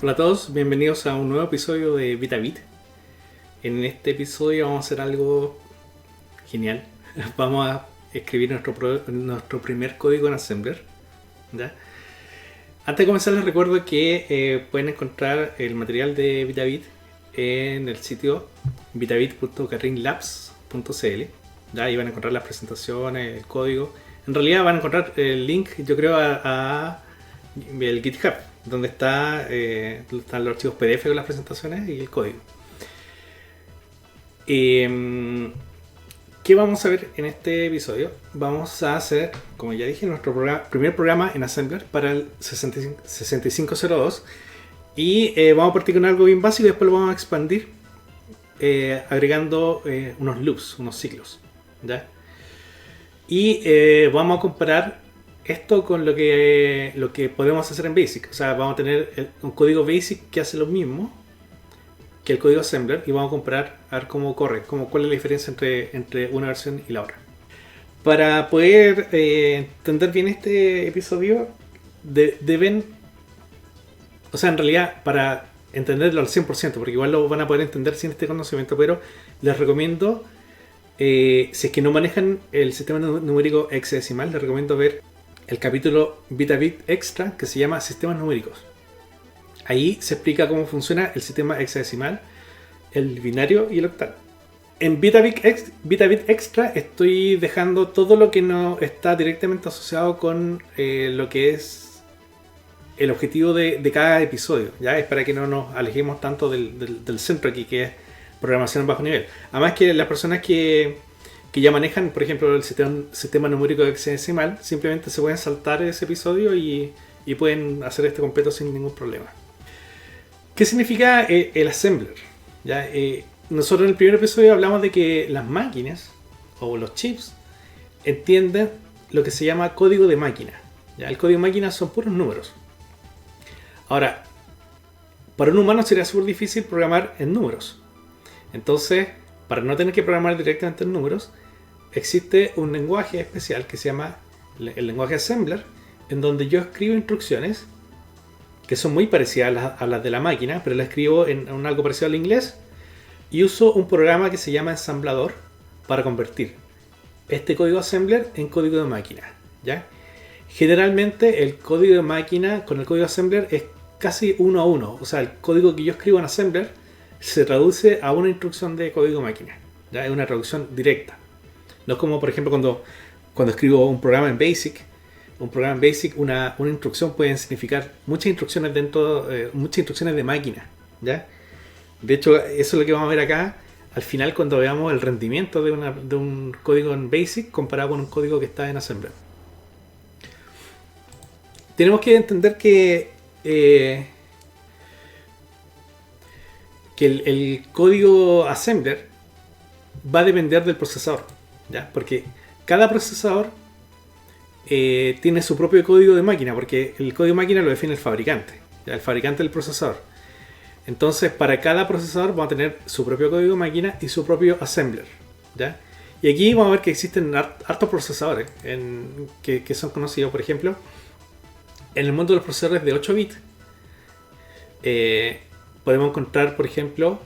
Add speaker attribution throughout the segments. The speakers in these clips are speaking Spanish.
Speaker 1: Hola a todos, bienvenidos a un nuevo episodio de VitaBit. En este episodio vamos a hacer algo genial. Vamos a escribir nuestro primer código en Assembler, ¿ya? Antes de comenzar les recuerdo que pueden encontrar el material de VitaBit en el sitio vitabit.carrinlabs.cl. ¿Ya? Ahí van a encontrar las presentaciones, el código. En realidad van a encontrar el link, yo creo, a el GitHub, donde están los archivos PDF con las presentaciones y el código. ¿Qué vamos a ver en este episodio? Vamos a hacer, como ya dije, nuestro primer programa en Assembler para el 6502. Y vamos a partir con algo bien básico y después lo vamos a expandir agregando unos loops, unos ciclos, ¿ya? Y vamos a comparar esto con lo que podemos hacer en Basic. O sea, vamos a tener un código Basic que hace lo mismo que el código Assembler y vamos a comparar a ver cómo corre, cuál es la diferencia entre una versión y la otra. Para poder entender bien este episodio, deben... O sea, en realidad, para entenderlo al 100%, porque igual lo van a poder entender sin este conocimiento, pero les recomiendo, si es que no manejan el sistema numérico hexadecimal, les recomiendo ver el capítulo VitaBit Extra que se llama Sistemas Numéricos. Ahí se explica cómo funciona el sistema hexadecimal, el binario y el octal. En VitaBit Extra estoy dejando todo lo que no está directamente asociado con lo que es el objetivo de cada episodio. ¿Ya? Es para que no nos alejemos tanto del centro aquí, que es programación en bajo nivel. Además que las personas que ya manejan, por ejemplo, el sistema numérico hexadecimal, simplemente se pueden saltar ese episodio y pueden hacer este completo sin ningún problema. ¿Qué significa el assembler? ¿Ya? Nosotros en el primer episodio hablamos de que las máquinas o los chips entienden lo que se llama código de máquina. ¿Ya? El código de máquina son puros números. Ahora, para un humano sería súper difícil programar en números. Entonces, para no tener que programar directamente en números, existe un lenguaje especial que se llama el lenguaje assembler, en donde yo escribo instrucciones que son muy parecidas a las de la máquina, pero las escribo en algo parecido al inglés, y uso un programa que se llama ensamblador para convertir este código assembler en código de máquina, ¿ya? Generalmente el código de máquina con el código assembler es casi uno a uno, o sea, el código que yo escribo en assembler se traduce a una instrucción de código de máquina, ¿ya? Es una traducción directa. No es como, por ejemplo, cuando escribo un programa en Basic. Un programa en Basic, una instrucción puede significar muchas instrucciones muchas instrucciones de máquina, ¿ya? De hecho, eso es lo que vamos a ver acá al final cuando veamos el rendimiento de un código en Basic comparado con un código que está en Assembler. Tenemos que entender que el código Assembler va a depender del procesador, ¿ya? Porque cada procesador tiene su propio código de máquina, porque el código de máquina lo define el fabricante, ¿ya? El fabricante del procesador. Entonces, para cada procesador vamos a tener su propio código de máquina y su propio assembler, ¿ya? Y aquí vamos a ver que existen hartos procesadores que son conocidos. Por ejemplo, en el mundo de los procesadores de 8 bits podemos encontrar, por ejemplo,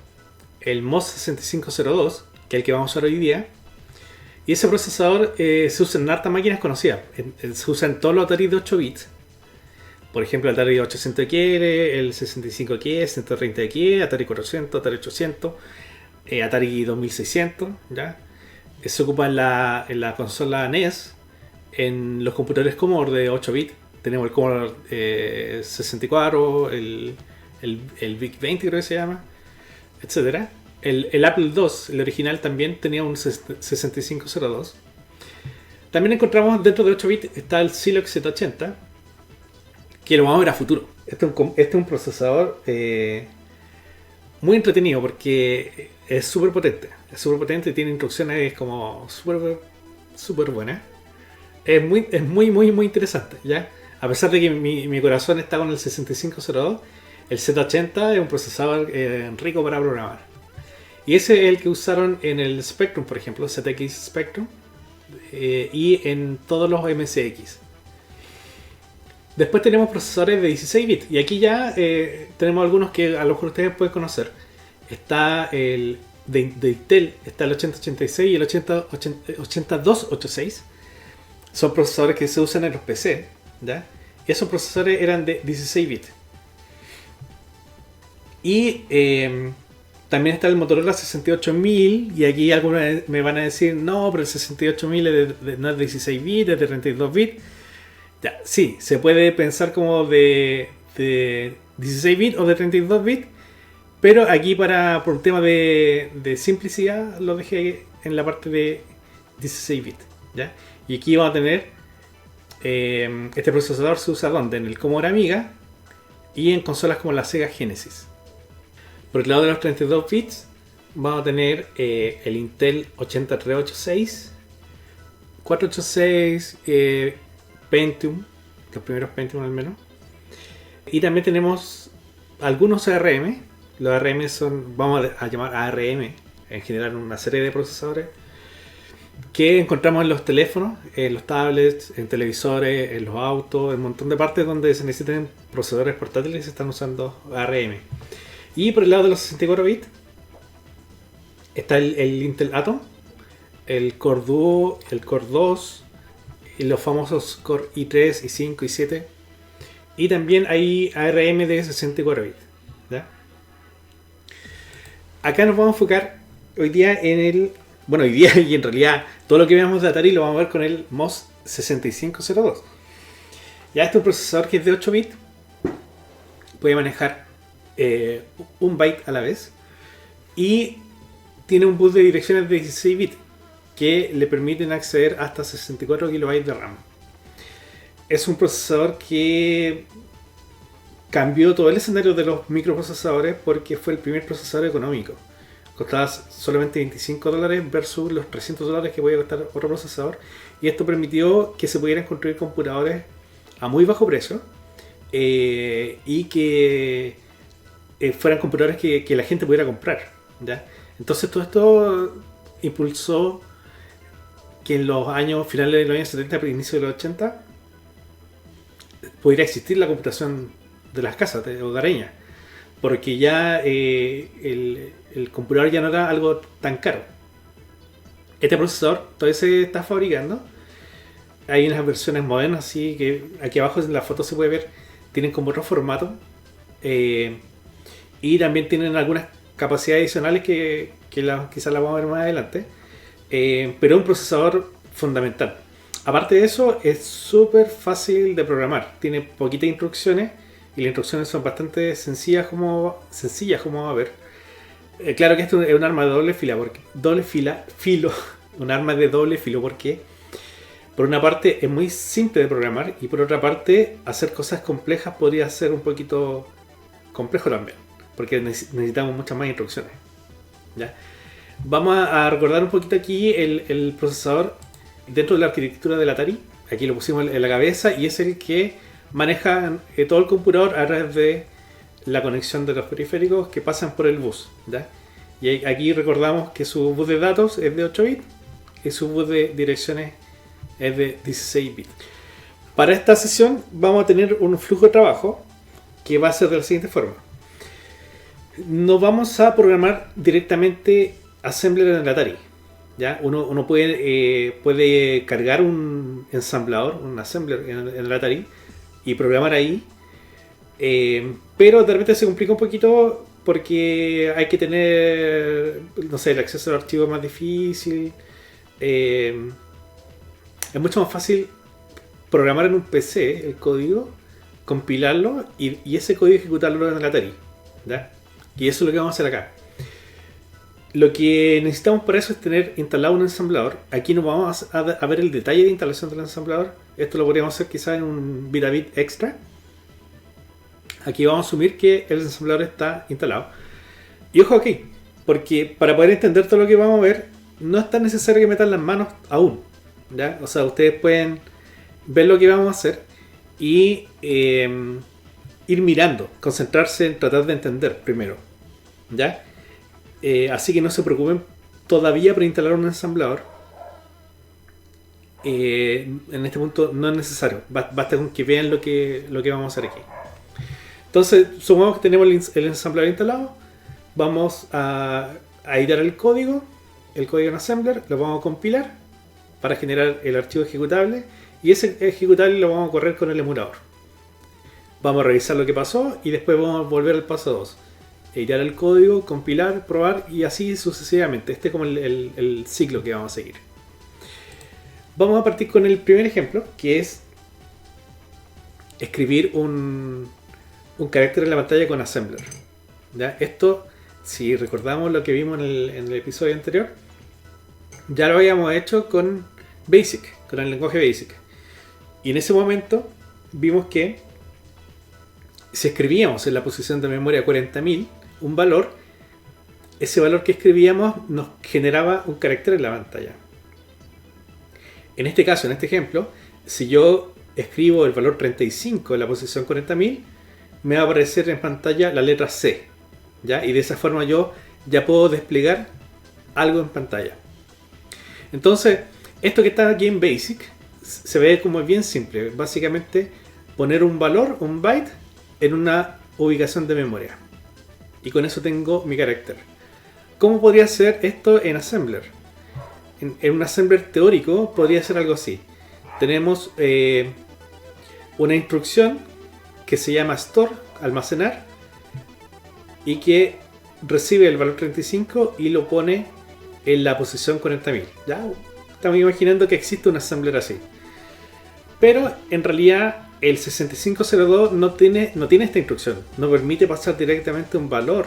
Speaker 1: el MOS 6502, que es el que vamos a usar hoy día. Y ese procesador se usa en hartas máquinas conocidas. Se usa en todos los Atari de 8 bits. Por ejemplo, el Atari 800XL, el 65X, 130X, Atari 400, Atari 800, Atari 2600. ¿Ya? Se ocupa en la consola NES, en los computadores Commodore de 8 bits. Tenemos el Commodore 64, el VIC-20 creo que se llama, etcétera. El Apple II, el original, también tenía un 6502. También encontramos dentro de 8 bits está el Silox Z80, que lo vamos a ver a futuro. Este es un procesador muy entretenido porque es súper potente. Es súper potente y tiene instrucciones como súper buenas. Es muy interesante, ¿ya? A pesar de que mi corazón está con el 6502, el Z80 es un procesador rico para programar. Y ese es el que usaron en el Spectrum, por ejemplo, ZX Spectrum, y en todos los MSX. Después tenemos procesadores de 16 bits. Y aquí ya tenemos algunos que a lo mejor ustedes pueden conocer. Está el de Intel, está el 8086 y el 8286. Son procesadores que se usan en los PC, ¿ya? Y esos procesadores eran de 16 bits. Y también está el Motorola 68000. Y aquí algunos me van a decir, no, pero el 68000 no es de 16 bits, es de 32 bits. Ya, sí, se puede pensar como de 16 bits o de 32 bits. Pero aquí por un tema de simplicidad lo dejé en la parte de 16 bits, ¿ya? Y aquí vamos a tener este procesador se usa ¿dónde? En el Commodore Amiga y en consolas como la Sega Genesis. Por el lado de los 32 bits vamos a tener el Intel 8386, 486, Pentium, los primeros Pentium al menos. Y también tenemos algunos ARM. Los ARM son, vamos a llamar ARM, en general una serie de procesadores que encontramos en los teléfonos, en los tablets, en televisores, en los autos, en un montón de partes donde se necesitan procesadores portátiles y se están usando ARM. Y por el lado de los 64 bits está el Intel Atom, el Core Duo, el Core 2 y los famosos Core i3, i5, i7. Y también hay ARM de 64 bits, ¿ya? Acá nos vamos a enfocar hoy día en el... Bueno, hoy día y en realidad todo lo que veamos de Atari lo vamos a ver con el MOS 6502. Ya este es un procesador que es de 8 bits. Puede manejar un byte a la vez. Y tiene un bus de direcciones de 16 bits que le permiten acceder hasta 64 kilobytes de RAM. Es un procesador que cambió todo el escenario de los microprocesadores porque fue el primer procesador económico. Costaba solamente $25 versus los $300 que podía costar otro procesador. Y esto permitió que se pudieran construir computadores a muy bajo precio y que fueran computadores que la gente pudiera comprar, ¿ya? Entonces todo esto impulsó que en los años finales de los años 70 y inicio de los 80 pudiera existir la computación de las casas hogareñas, porque ya el computador ya no era algo tan caro. Este procesador todavía se está fabricando. Hay unas versiones modernas, así que aquí abajo en la foto se puede ver, tienen como otro formato y también tienen algunas capacidades adicionales que quizás las vamos a ver más adelante, pero es un procesador fundamental. Aparte de eso, es súper fácil de programar, tiene poquitas instrucciones y las instrucciones son bastante sencillas como vamos a ver. Claro que esto es un arma de un arma de doble filo porque por una parte es muy simple de programar y por otra parte hacer cosas complejas podría ser un poquito complejo también, porque necesitamos muchas más instrucciones, ¿ya? Vamos a recordar un poquito aquí el procesador dentro de la arquitectura del Atari. Aquí lo pusimos en la cabeza y es el que maneja todo el computador a través de la conexión de los periféricos que pasan por el bus, ¿ya? Y aquí recordamos que su bus de datos es de 8 bits y su bus de direcciones es de 16 bits. Para esta sesión vamos a tener un flujo de trabajo que va a ser de la siguiente forma. No vamos a programar directamente assembler en el Atari, ¿ya? Uno puede cargar un ensamblador, un assembler en el Atari y programar ahí, pero de repente se complica un poquito porque hay que tener, no sé, el acceso al archivo es más difícil. Es mucho más fácil programar en un PC el código, compilarlo y ese código ejecutarlo en el Atari, ¿ya? Y eso es lo que vamos a hacer acá. Lo que necesitamos para eso es tener instalado un ensamblador. Aquí no vamos a ver el detalle de instalación del ensamblador. Esto lo podríamos hacer quizás en un Vitavit extra. Aquí vamos a asumir que el ensamblador está instalado. Y ojo aquí, porque para poder entender todo lo que vamos a ver, no es tan necesario que metan las manos aún, ¿ya? O sea, ustedes pueden ver lo que vamos a hacer y ir mirando, concentrarse en tratar de entender primero, ¿ya? Así que no se preocupen todavía por instalar un ensamblador. en este punto no es necesario. Basta con que vean lo que vamos a hacer aquí. Entonces, supongamos que tenemos el ensamblador instalado. Vamos a editar el código en Assembler, lo vamos a compilar para generar el archivo ejecutable, y ese ejecutable lo vamos a correr con el emulador. Vamos a revisar lo que pasó y después vamos a volver al paso 2. Editar el código, compilar, probar y así sucesivamente. Este es como el ciclo que vamos a seguir. Vamos a partir con el primer ejemplo, que es escribir un carácter en la pantalla con Assembler. ¿Ya? Esto, si recordamos lo que vimos en el episodio anterior, ya lo habíamos hecho con Basic, con el lenguaje Basic. Y en ese momento vimos que si escribíamos en la posición de memoria 40.000 un valor, ese valor que escribíamos nos generaba un carácter en la pantalla. En este caso, en este ejemplo, si yo escribo el valor 35 en la posición 40.000, me va a aparecer en pantalla la letra C, ¿ya? Y de esa forma yo ya puedo desplegar algo en pantalla. Entonces, esto que está aquí en Basic se ve como bien simple. Básicamente, poner un valor, un byte, en una ubicación de memoria. Y con eso tengo mi carácter. ¿Cómo podría ser esto en Assembler? En un Assembler teórico podría ser algo así. Tenemos una instrucción que se llama store, almacenar, y que recibe el valor 35 y lo pone en la posición 40.000. ¿Ya? Estamos imaginando que existe un Assembler así. Pero en realidad el 6502 no tiene esta instrucción. No permite pasar directamente un valor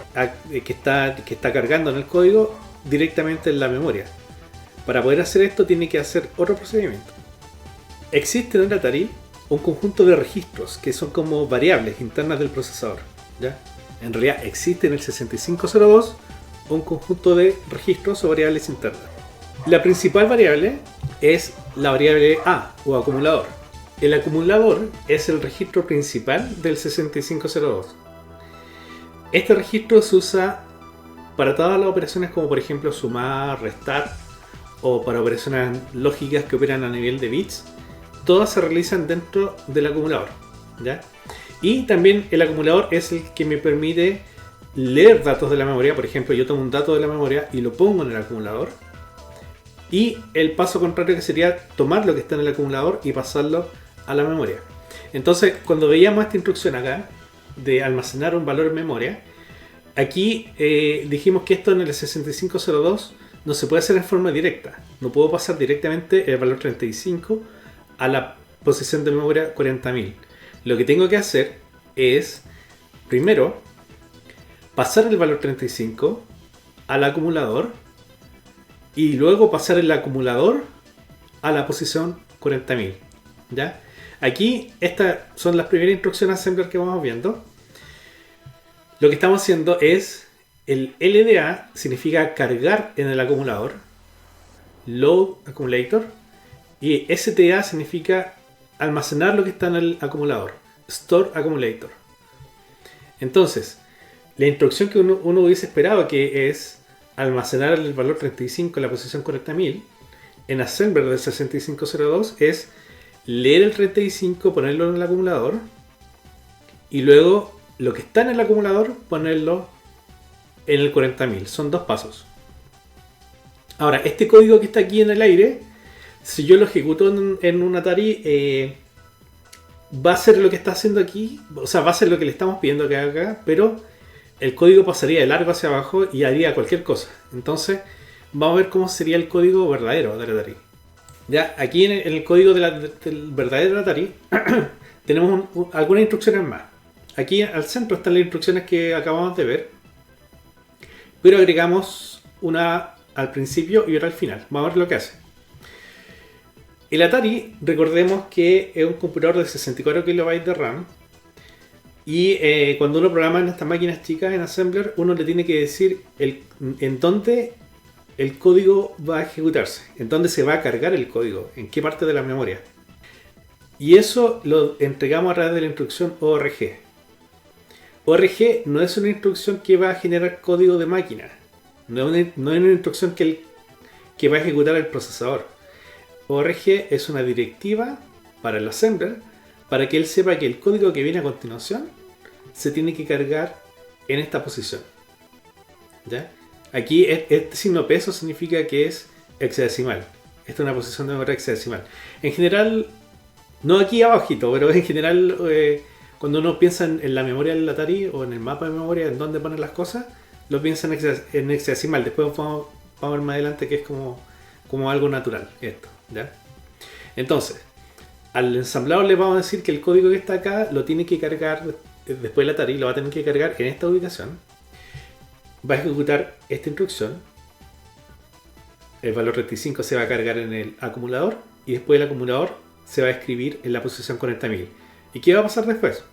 Speaker 1: que está cargando en el código directamente en la memoria. Para poder hacer esto tiene que hacer otro procedimiento. Existe en el Atari un conjunto de registros que son como variables internas del procesador, ¿ya? En realidad existe en el 6502 un conjunto de registros o variables internas. La principal variable es la variable A o acumulador. El acumulador es el registro principal del 6502. Este registro se usa para todas las operaciones como por ejemplo sumar, restar o para operaciones lógicas que operan a nivel de bits. Todas se realizan dentro del acumulador, ¿ya? Y también el acumulador es el que me permite leer datos de la memoria. Por ejemplo, yo tomo un dato de la memoria y lo pongo en el acumulador. Y el paso contrario que sería tomar lo que está en el acumulador y pasarlo a la memoria. Entonces, cuando veíamos esta instrucción acá de almacenar un valor en memoria, aquí dijimos que esto en el 6502 no se puede hacer en forma directa. No puedo pasar directamente el valor 35 a la posición de memoria 40.000. Lo que tengo que hacer es, primero, pasar el valor 35 al acumulador y luego pasar el acumulador a la posición 40.000. ¿Ya? Aquí estas son las primeras instrucciones Assembler que vamos viendo. Lo que estamos haciendo es el LDA significa cargar en el acumulador, Load Accumulator, y STA significa almacenar lo que está en el acumulador, Store Accumulator. Entonces, la instrucción que uno hubiese esperado, que es almacenar el valor 35 en la posición 40.000, en Assembler del 6502 es leer el 35, ponerlo en el acumulador y luego lo que está en el acumulador ponerlo en el 40.000. Son dos pasos. Ahora, este código que está aquí en el aire, si yo lo ejecuto en un Atari, va a hacer lo que está haciendo aquí, o sea, va a hacer lo que le estamos pidiendo que haga, pero el código pasaría de largo hacia abajo y haría cualquier cosa. Entonces, vamos a ver cómo sería el código verdadero del Atari. Ya, aquí en el código del verdadero Atari tenemos algunas instrucciones más. Aquí al centro están las instrucciones que acabamos de ver, pero agregamos una al principio y otra al final. Vamos a ver lo que hace. El Atari, recordemos que es un computador de 64 KB de RAM. Y cuando uno programa en estas máquinas chicas en Assembler, uno le tiene que decir en dónde el código va a ejecutarse, en dónde se va a cargar el código, en qué parte de la memoria. Y eso lo entregamos a través de la instrucción ORG. ORG no es una instrucción que va a generar código de máquina, no es una instrucción que va a ejecutar el procesador. org es una directiva para el assembler para que él sepa que el código que viene a continuación se tiene que cargar en esta posición. ¿Ya? Aquí este signo peso significa que es hexadecimal. Esta es una posición de memoria hexadecimal. En general, no aquí abajito, pero en general cuando uno piensa en la memoria del Atari o en el mapa de memoria en dónde poner las cosas, lo piensa en hexadecimal. Después vamos a ver más adelante que es como algo natural esto. ¿Ya? Entonces, al ensamblador le vamos a decir que el código que está acá lo tiene que cargar, después el Atari lo va a tener que cargar en esta ubicación. Va a ejecutar esta instrucción. El valor 35 se va a cargar en el acumulador y después el acumulador se va a escribir en la posición 40.000. ¿Y qué va a pasar después?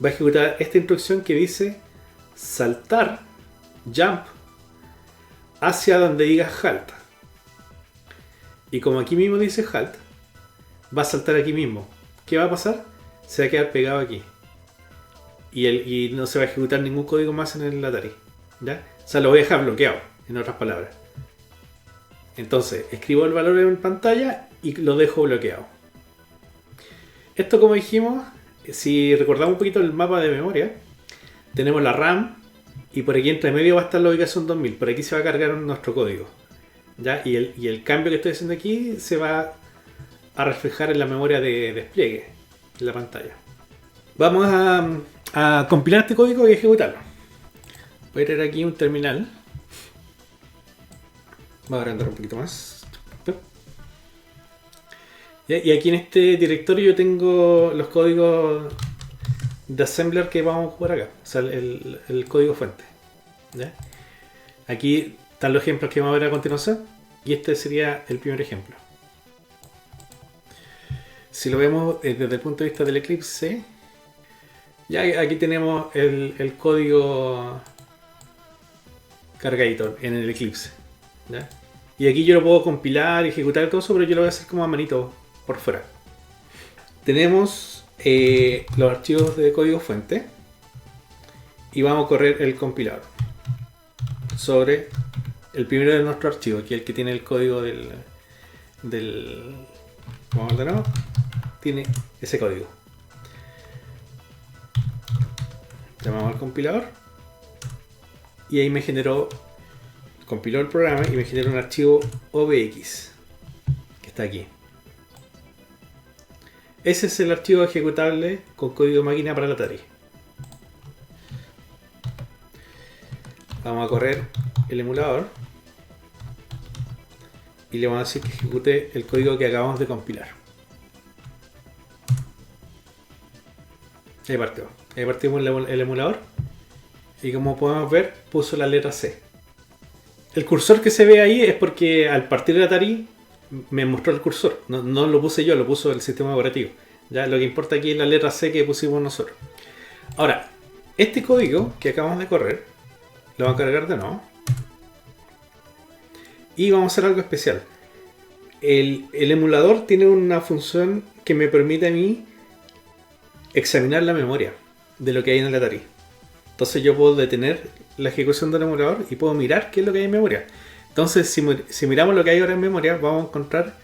Speaker 1: Va a ejecutar esta instrucción que dice saltar, jump, hacia donde diga halt. Y como aquí mismo dice halt, va a saltar aquí mismo. ¿Qué va a pasar? Se va a quedar pegado aquí. Y no se va a ejecutar ningún código más en el Atari. ¿Ya? O sea, lo voy a dejar bloqueado, en otras palabras. Entonces, escribo el valor en pantalla y lo dejo bloqueado. Esto, como dijimos, si recordamos un poquito el mapa de memoria, tenemos la RAM y por aquí entre medio va a estar la ubicación 2000. Por aquí se va a cargar nuestro código. ¿Ya? Y el cambio que estoy haciendo aquí se va a reflejar en la memoria de despliegue en la pantalla. Vamos a compilar este código y ejecutarlo. Voy a traer aquí un terminal. Voy a agrandar un poquito más. Y aquí en este directorio yo tengo los códigos de assembler que vamos a jugar acá. O sea, el código fuente. ¿Ya? Aquí están los ejemplos que vamos a ver a continuación. Y este sería el primer ejemplo. Si lo vemos desde el punto de vista del Eclipse, ya aquí tenemos el código cargadito en el Eclipse. ¿Ya? Y aquí yo lo puedo compilar y ejecutar todo eso, pero yo lo voy a hacer como a manito por fuera. Tenemos los archivos de código fuente y vamos a correr el compilador sobre el primero de nuestro archivo, aquí el que tiene el código del vamos a ver de nuevo, tiene ese código. Llamamos al compilador y ahí me generó, compiló el programa y me generó un archivo OBX que está aquí. Ese es el archivo ejecutable con código máquina para el Atari. Vamos a correr el emulador y le vamos a decir que ejecute el código que acabamos de compilar. Ahí partió. Ahí partimos el emulador y como podemos ver puso la letra C. El cursor que se ve ahí es porque al partir el Atari me mostró el cursor. No lo puse yo, lo puso el sistema operativo. ¿Ya? Lo que importa aquí es la letra C que pusimos nosotros. Ahora, este código que acabamos de correr lo vamos a cargar de nuevo. Y vamos a hacer algo especial. El emulador tiene una función que me permite a mí examinar la memoria de lo que hay en el Atari. Entonces yo puedo detener la ejecución del emulador y puedo mirar qué es lo que hay en memoria. Entonces si miramos lo que hay ahora en memoria, vamos a encontrar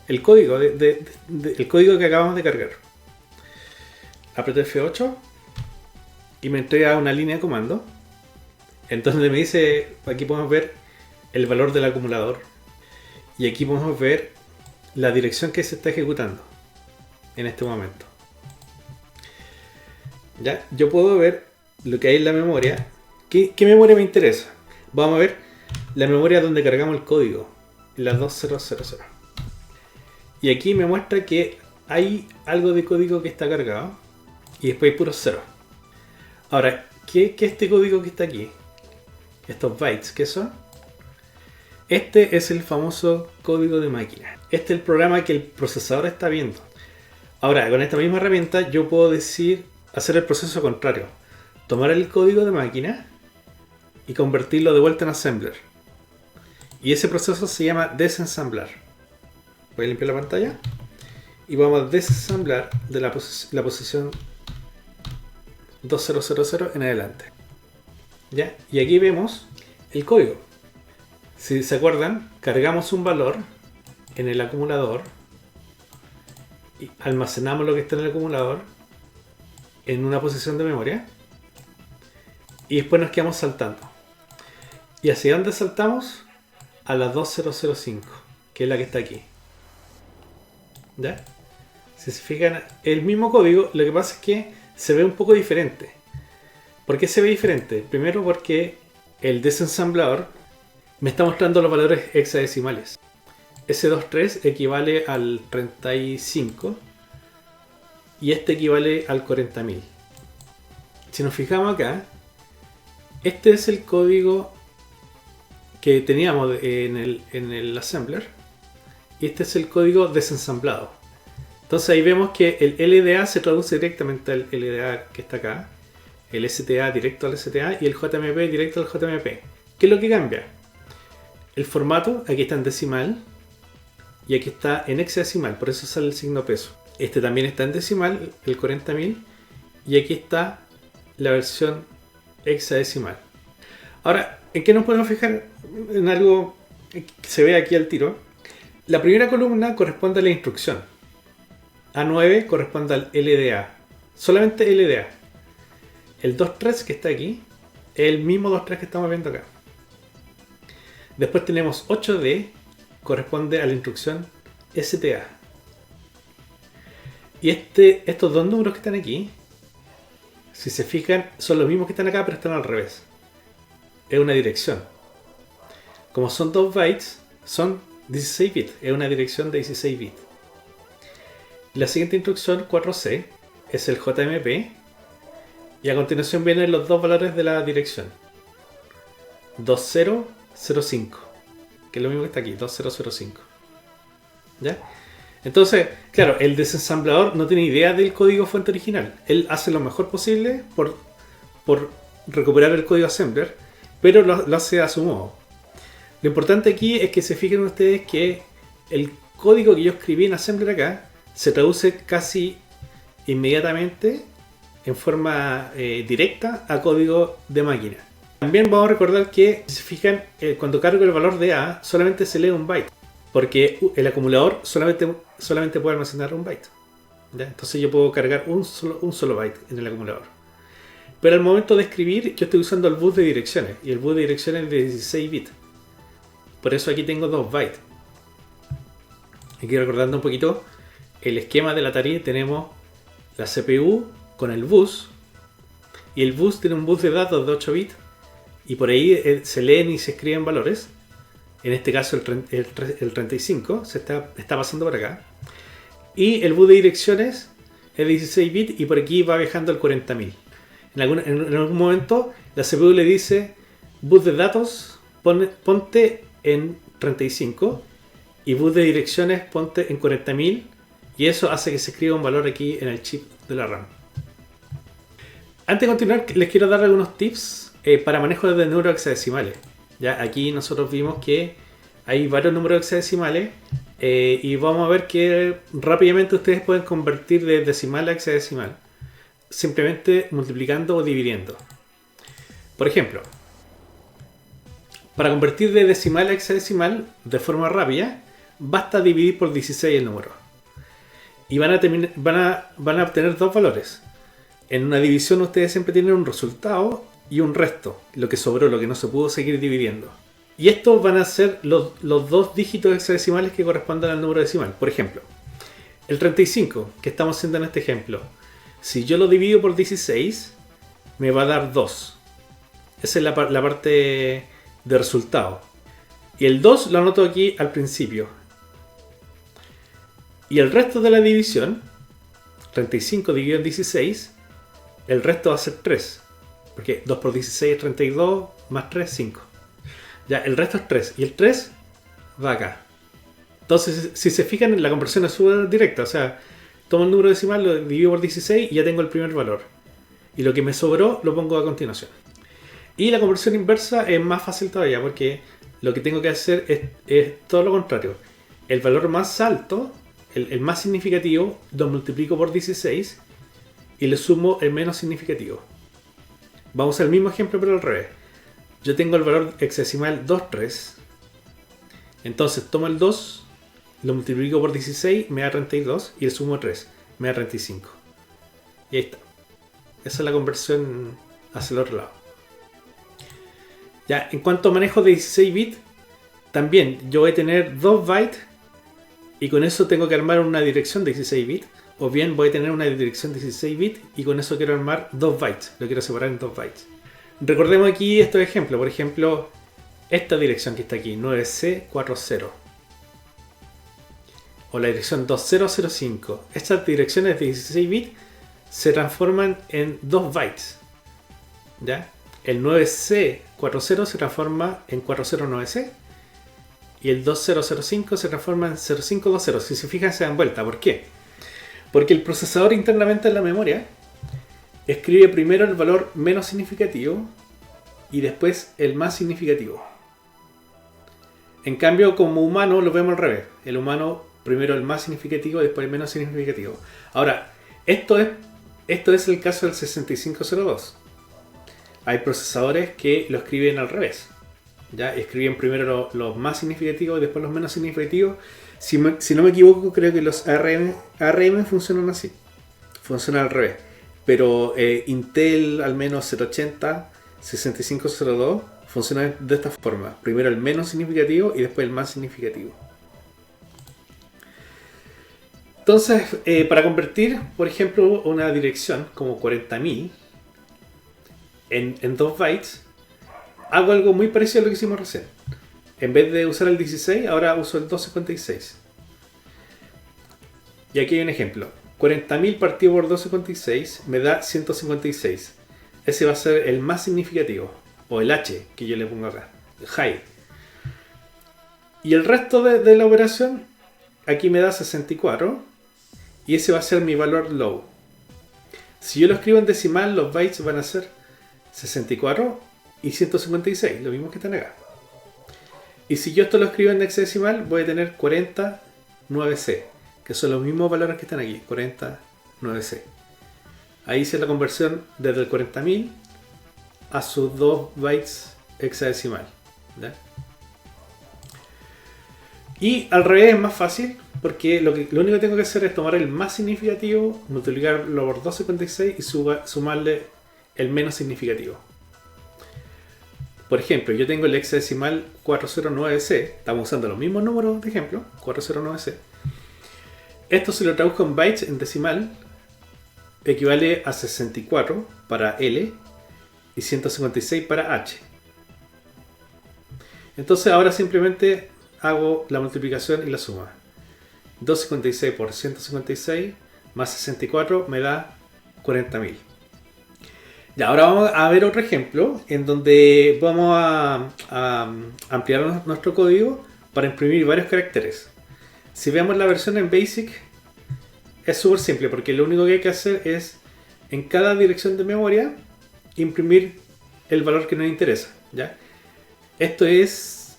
Speaker 1: el código, el código que acabamos de cargar. Aprieto F8 y me entrega una línea de comando. Entonces me dice, aquí podemos ver el valor del acumulador y aquí podemos ver la dirección que se está ejecutando en este momento. ¿Ya? Yo puedo ver lo que hay en la memoria. ¿Qué memoria me interesa? Vamos a ver la memoria donde cargamos el código, la 2000. Y aquí me muestra que hay algo de código que está cargado y después hay puros ceros. Ahora, ¿qué es este código que está aquí? Estos bytes, ¿qué son? Este es el famoso código de máquina. Este es el programa que el procesador está viendo. Ahora, con esta misma herramienta yo puedo hacer el proceso contrario. Tomar el código de máquina y convertirlo de vuelta en assembler. Y ese proceso se llama desensamblar. Voy a limpiar la pantalla y vamos a desensamblar de la posición 2000 en adelante. ¿Ya? Y aquí vemos el código. Si se acuerdan, cargamos un valor en el acumulador y almacenamos lo que está en el acumulador en una posición de memoria y después nos quedamos saltando. ¿Y hacia dónde saltamos? A la 2005, que es la que está aquí. ¿Ya? Si se fijan, el mismo código, lo que pasa es que se ve un poco diferente. ¿Por qué se ve diferente? Primero porque el desensamblador me está mostrando los valores hexadecimales. Ese 23 equivale al 35 y este equivale al 40.000. Si nos fijamos acá, este es el código que teníamos en el assembler y este es el código desensamblado. Entonces ahí vemos que el LDA se traduce directamente al LDA que está acá, el STA directo al STA y el JMP directo al JMP. ¿Qué es lo que cambia? El formato, aquí está en decimal y aquí está en hexadecimal, por eso sale el signo peso. Este también está en decimal, el 40.000, y aquí está la versión hexadecimal. Ahora, ¿en qué nos podemos fijar? En algo que se ve aquí al tiro. La primera columna corresponde a la instrucción. A9 corresponde al LDA. Solamente LDA. El 2.3 que está aquí es el mismo 2.3 que estamos viendo acá. Después tenemos 8D, corresponde a la instrucción STA. Y estos dos números que están aquí, si se fijan, son los mismos que están acá, pero están al revés. Es una dirección. Como son 2 bytes, son 16 bits. Es una dirección de 16 bits. La siguiente instrucción, 4C, es el JMP. Y a continuación vienen los dos valores de la dirección. 2005. Que es lo mismo que está aquí, 2005. ¿Ya? Entonces, claro, el desensamblador no tiene idea del código fuente original. Él hace lo mejor posible por recuperar el código assembler, pero lo hace a su modo. Lo importante aquí es que se fijen ustedes que el código que yo escribí en assembler acá se traduce casi inmediatamente en forma directa a código de máquina. También vamos a recordar que, si se fijan, cuando cargo el valor de A, solamente se lee un byte. Porque el acumulador solamente puede almacenar un byte. ¿Ya? Entonces yo puedo cargar un solo byte en el acumulador. Pero al momento de escribir, yo estoy usando el bus de direcciones. Y el bus de direcciones es de 16 bits. Por eso aquí tengo 2 bytes. Aquí recordando un poquito el esquema de la Atari, tenemos la CPU con el bus. Y el bus tiene un bus de datos de 8 bits. Y por ahí se leen y se escriben valores. En este caso el 35 se está pasando por acá. Y el bus de direcciones es 16 bits y por aquí va viajando al 40.000. En algún momento la CPU le dice: bus de datos ponte en 35 y bus de direcciones ponte en 40.000, y eso hace que se escriba un valor aquí en el chip de la RAM. Antes de continuar, les quiero dar algunos tips para manejo de números hexadecimales. Ya aquí nosotros vimos que hay varios números hexadecimales y vamos a ver que rápidamente ustedes pueden convertir de decimal a hexadecimal simplemente multiplicando o dividiendo. Por ejemplo, para convertir de decimal a hexadecimal de forma rápida, basta dividir por 16 el número. Y van a obtener dos valores. En una división ustedes siempre tienen un resultado y un resto, lo que sobró, lo que no se pudo seguir dividiendo. Y estos van a ser los dos dígitos hexadecimales que corresponden al número decimal. Por ejemplo, el 35, que estamos haciendo en este ejemplo. Si yo lo divido por 16, me va a dar 2. Esa es la parte de resultado. Y el 2 lo anoto aquí al principio. Y el resto de la división, 35 dividido en 16, el resto va a ser 3. Porque 2 por 16 es 32, más 3, 5. Ya, el resto es 3. Y el 3 va acá. Entonces, si se fijan, la conversión es súper directa. O sea, tomo el número decimal, lo divido por 16 y ya tengo el primer valor. Y lo que me sobró lo pongo a continuación. Y la conversión inversa es más fácil todavía, porque lo que tengo que hacer es todo lo contrario. El valor más alto, el más significativo, lo multiplico por 16 y le sumo el menos significativo. Vamos al mismo ejemplo pero al revés. Yo tengo el valor hexadecimal 2,3. Entonces tomo el 2 lo multiplico por 16, me da 32 y le sumo 3, me da 35. Y ahí está. Esa es la conversión hacia el otro lado. Ya, en cuanto a manejo de 16 bits, también yo voy a tener 2 bytes y con eso tengo que armar una dirección de 16 bits. O bien voy a tener una dirección de 16 bits y con eso quiero armar 2 bytes. Lo quiero separar en 2 bytes. Recordemos aquí estos ejemplos. Por ejemplo, esta dirección que está aquí, 9C40. O la dirección 2005. Estas direcciones de 16 bits se transforman en 2 bytes. ¿Ya? El 9C40 se transforma en 409C. Y el 2005 se transforma en 0520. Si se fijan, se dan vuelta. ¿Por qué? Porque el procesador internamente en la memoria escribe primero el valor menos significativo y después el más significativo. En cambio, como humano lo vemos al revés. El humano primero el más significativo y después el menos significativo. Ahora, esto es el caso del 6502. Hay procesadores que lo escriben al revés. ¿Ya? Escriben primero los más significativos y después los menos significativos. Si no me equivoco, creo que los ARM funcionan así. Funcionan al revés. Pero Intel, al menos 780, 6502, funcionan de esta forma. Primero el menos significativo y después el más significativo. Entonces, para convertir, por ejemplo, una dirección como 40.000 en 2 bytes, hago algo muy parecido a lo que hicimos recién. En vez de usar el 16, ahora uso el 256. Y aquí hay un ejemplo. 40.000 partido por 256 me da 156. Ese va a ser el más significativo. O el H, que yo le pongo acá. High. Y el resto de la operación, aquí me da 64. Y ese va a ser mi valor low. Si yo lo escribo en decimal, los bytes van a ser 64 y 156. Lo mismo que están acá. Y si yo esto lo escribo en hexadecimal, voy a tener 49C, que son los mismos valores que están aquí, 49C. Ahí hice la conversión desde el 40.000 a sus 2 bytes hexadecimal. ¿Ya? Y al revés es más fácil, porque lo único que tengo que hacer es tomar el más significativo, multiplicarlo por 256 y sumarle el menos significativo. Por ejemplo, yo tengo el hexadecimal 409C, estamos usando los mismos números de ejemplo, 409C. Esto si lo traduzco en bytes en decimal, equivale a 64 para L y 156 para H. Entonces ahora simplemente hago la multiplicación y la suma. 256 por 156 más 64 me da 40.000. Ya, ahora vamos a ver otro ejemplo en donde vamos a ampliar nuestro código para imprimir varios caracteres. Si vemos la versión en BASIC, es súper simple porque lo único que hay que hacer es en cada dirección de memoria imprimir el valor que nos interesa. ¿Ya? Esto es,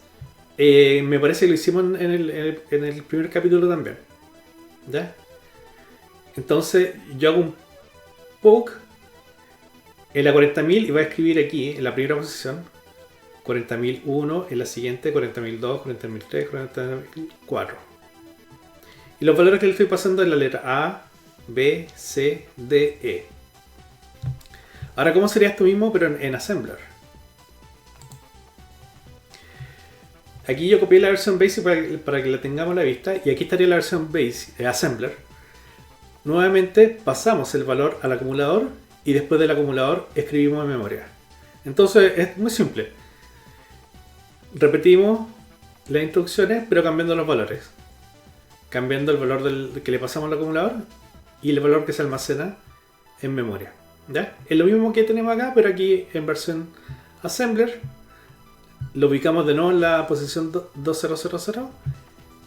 Speaker 1: me parece que lo hicimos en el primer capítulo también. ¿Ya? Entonces yo hago un poke en la 40.000 y voy a escribir aquí en la primera posición 40.001, en la siguiente 40.002, 40.003, 40.004. Y los valores que le estoy pasando es la letra A, B, C, D, E. Ahora, ¿cómo sería esto mismo pero en Assembler? Aquí yo copié la versión Basic para que la tengamos a la vista y aquí estaría la versión Basic, Assembler. Nuevamente pasamos el valor al acumulador y después del acumulador escribimos en memoria. Entonces es muy simple. Repetimos las instrucciones pero cambiando los valores. Cambiando el valor que le pasamos al acumulador y el valor que se almacena en memoria. ¿Ya? Es lo mismo que tenemos acá, pero aquí en versión Assembler lo ubicamos de nuevo en la posición 2000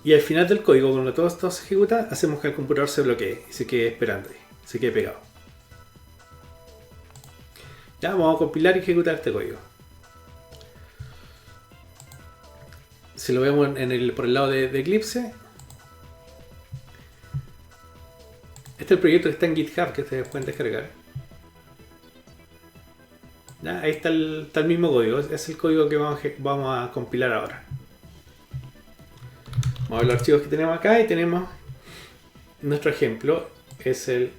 Speaker 1: y al final del código, cuando todo esto se ejecuta, hacemos que el computador se bloquee y se quede esperando ahí, se quede pegado. Ya, vamos a compilar y ejecutar este código. Si lo vemos por el lado de Eclipse, este es el proyecto que está en GitHub que ustedes pueden descargar. ¿Ya? Ahí está el mismo código, es el código que vamos a compilar ahora. Vamos a ver los archivos que tenemos acá y tenemos nuestro ejemplo, es el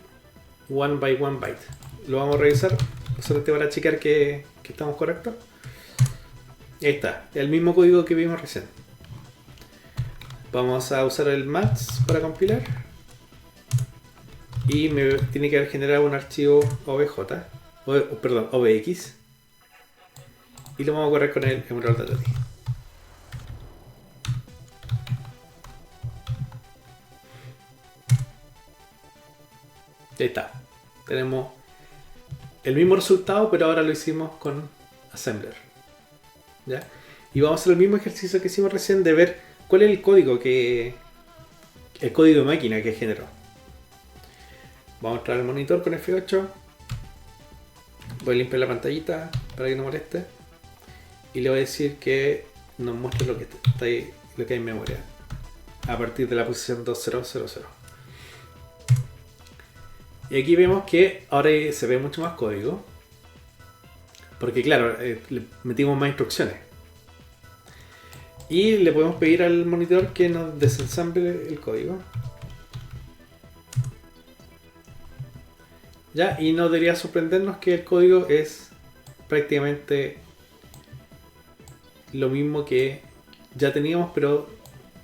Speaker 1: 1 by 1 byte. Lo vamos a revisar solamente para checar que estamos correctos. Ahí está, el mismo código que vimos recién. Vamos a usar el max para compilar. Y me tiene que haber generado un archivo OBJ, perdón, OBX. Y lo vamos a correr con el emulador Datati. Ahí está. Tenemos el mismo resultado, pero ahora lo hicimos con Assembler. ¿Ya? Y vamos a hacer el mismo ejercicio que hicimos recién de ver cuál es el código de máquina que generó. Vamos a entrar al monitor con F8. Voy a limpiar la pantallita para que no moleste. Y le voy a decir que nos muestre lo que está ahí, lo que hay en memoria. A partir de la posición 2000. Y aquí vemos que ahora se ve mucho más código. Porque claro, le metimos más instrucciones. Y le podemos pedir al monitor que nos desensamble el código. Ya, y no debería sorprendernos que el código es prácticamente lo mismo que ya teníamos, pero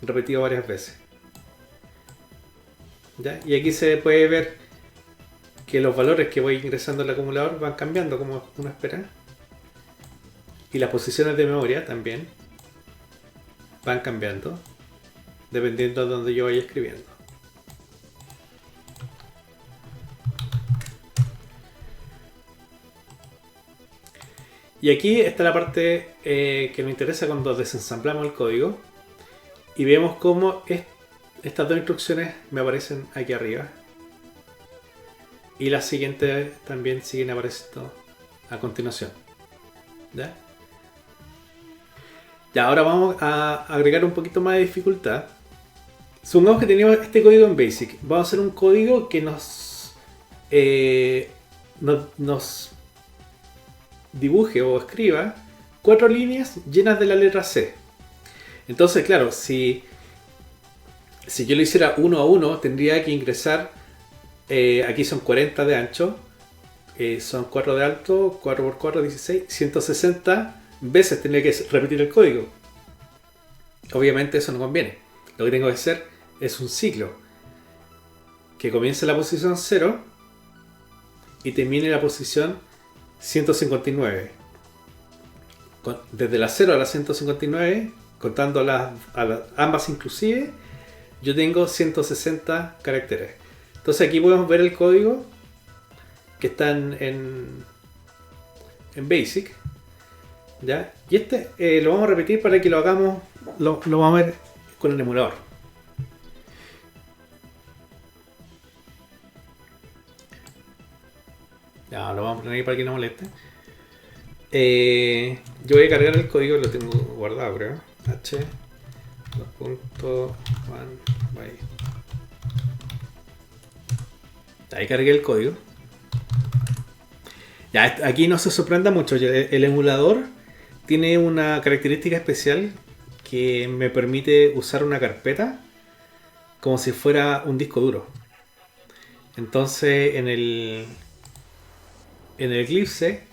Speaker 1: repetido varias veces. ¿Ya? Y aquí se puede ver que los valores que voy ingresando al acumulador van cambiando como uno espera. Y las posiciones de memoria también van cambiando dependiendo de donde yo vaya escribiendo. Y aquí está la parte que nos interesa cuando desensamblamos el código y vemos cómo estas dos instrucciones me aparecen aquí arriba y las siguientes también siguen apareciendo a continuación. ¿Ya? Ya, ahora vamos a agregar un poquito más de dificultad. Supongamos que teníamos este código en BASIC. Vamos a hacer un código que nos dibuje o escriba 4 líneas llenas de la letra C. Entonces, claro, si yo lo hiciera uno a uno, tendría que ingresar, aquí son 40 de ancho, son 4 de alto, 4 por 4, 16, 160 veces tendría que repetir el código. Obviamente eso no conviene. Lo que tengo que hacer es un ciclo que comience en la posición 0 y termine en la posición 159. Desde la 0 a la 159, contando ambas inclusive, yo tengo 160 caracteres. Entonces aquí podemos ver el código que está en BASIC. ¿Ya? Y lo vamos a repetir para que lo hagamos, lo vamos a ver con el emulador. Ya, lo vamos a poner ahí para que no moleste. Yo voy a cargar el código, lo tengo guardado, creo. H 2.1 byte. Ahí cargué el código. Ya, aquí no se sorprenda mucho. El emulador tiene una característica especial que me permite usar una carpeta como si fuera un disco duro. Entonces en el Eclipse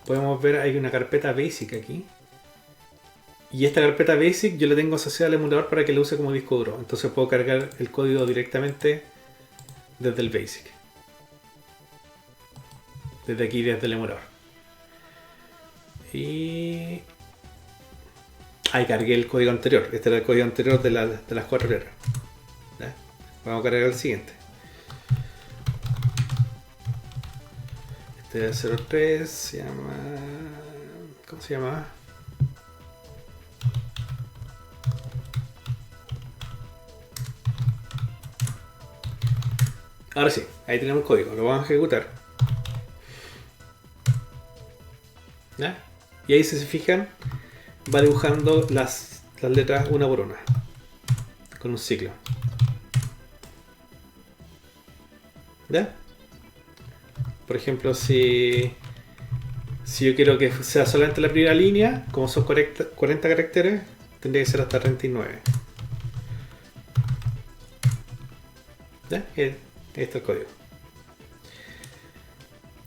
Speaker 1: podemos ver hay una carpeta BASIC aquí. Y esta carpeta BASIC yo la tengo asociada al emulador para que la use como disco duro. Entonces puedo cargar el código directamente desde el BASIC. Desde aquí, desde el emulador. Y ahí cargué el código anterior. Este era el código anterior de las 4 letras. ¿Ya? Vamos a cargar el siguiente. Este es 03, se llama... ¿Cómo se llama? Ahora sí, ahí tenemos el código, lo vamos a ejecutar. ¿Ya? Y ahí si se fijan, va dibujando las letras una por una, con un ciclo. ¿Ya? Por ejemplo, si yo quiero que sea solamente la primera línea, como son 40 caracteres, tendría que ser hasta 39. ¿Ya? Ahí está el código.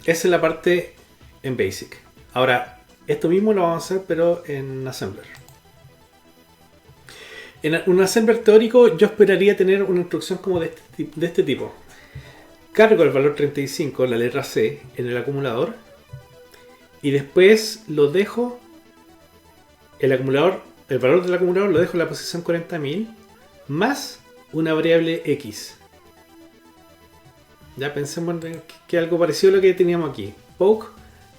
Speaker 1: Esa es la parte en Basic. Ahora, esto mismo lo vamos a hacer, pero en Assembler. En un Assembler teórico, yo esperaría tener una instrucción como de este tipo. Cargo el valor 35, la letra C, en el acumulador. Y después lo dejo. El valor del acumulador lo dejo en la posición 40.000 más una variable X. Ya pensemos que algo parecido a lo que teníamos aquí. Poke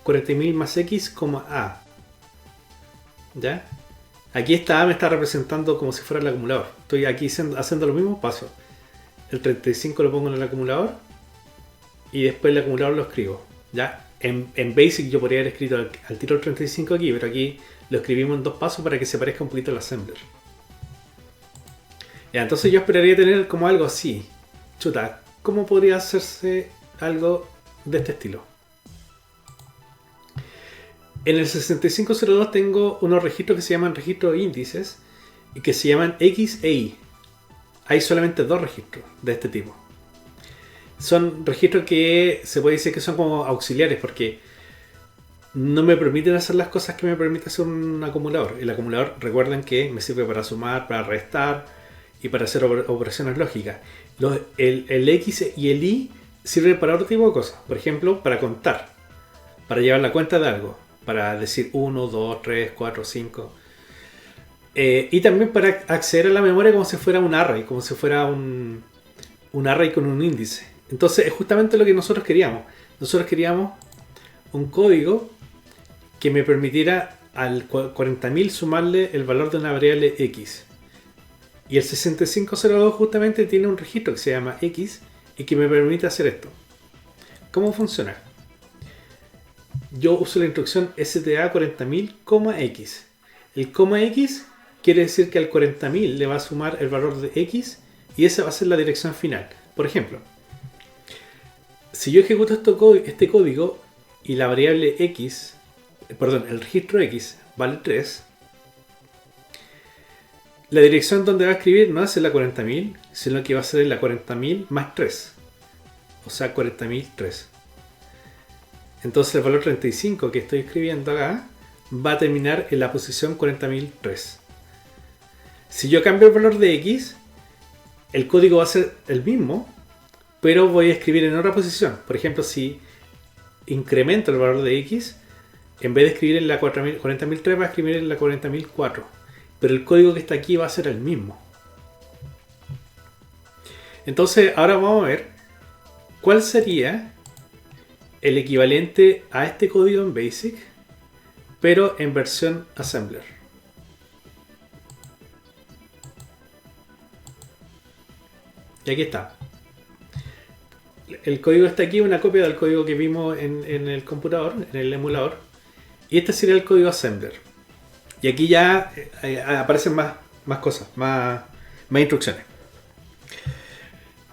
Speaker 1: 40.000 más X, A. ¿Ya? Aquí esta A me está representando como si fuera el acumulador. Estoy aquí haciendo los mismos pasos. El 35 lo pongo en el acumulador. Y después el acumulador lo escribo. ¿Ya? En Basic yo podría haber escrito al tiro el 35 aquí, pero aquí lo escribimos en 2 pasos para que se parezca un poquito al Assembler. Ya, entonces yo esperaría tener como algo así. Chuta, ¿cómo podría hacerse algo de este estilo? En el 6502 tengo unos registros que se llaman registros índices y que se llaman X e Y. Hay solamente 2 registros de este tipo. Son registros que se puede decir que son como auxiliares porque no me permiten hacer las cosas que me permite hacer un acumulador. El acumulador, recuerden que me sirve para sumar, para restar y para hacer operaciones lógicas. El X y el Y sirven para otro tipo de cosas. Por ejemplo, para contar, para llevar la cuenta de algo, para decir 1, 2, 3, 4, 5. Y también para acceder a la memoria como si fuera un array, como si fuera un array con un índice. Entonces es justamente lo que nosotros queríamos. Nosotros queríamos un código que me permitiera al 40.000 sumarle el valor de una variable X. Y el 6502 justamente tiene un registro que se llama X y que me permite hacer esto. ¿Cómo funciona? Yo uso la instrucción STA 40.000, X. El coma X quiere decir que al 40.000 le va a sumar el valor de X y esa va a ser la dirección final. Por ejemplo, si yo ejecuto este código y la variable X, el registro X vale 3, la dirección donde va a escribir no es en la 40.000, sino que va a ser en la 40.000 más 3. O sea, 40.003. Entonces el valor 35 que estoy escribiendo acá va a terminar en la posición 40.003. Si yo cambio el valor de X, el código va a ser el mismo, pero voy a escribir en otra posición. Por ejemplo, si incremento el valor de X, en vez de escribir en la 40.003 va a escribir en la 40.004. Pero el código que está aquí va a ser el mismo. Entonces ahora vamos a ver cuál sería el equivalente a este código en Basic, pero en versión Assembler. Y aquí está. El código está aquí, una copia del código que vimos en el computador, en el emulador. Y este sería el código Assembler. Y aquí ya aparecen más cosas, más instrucciones.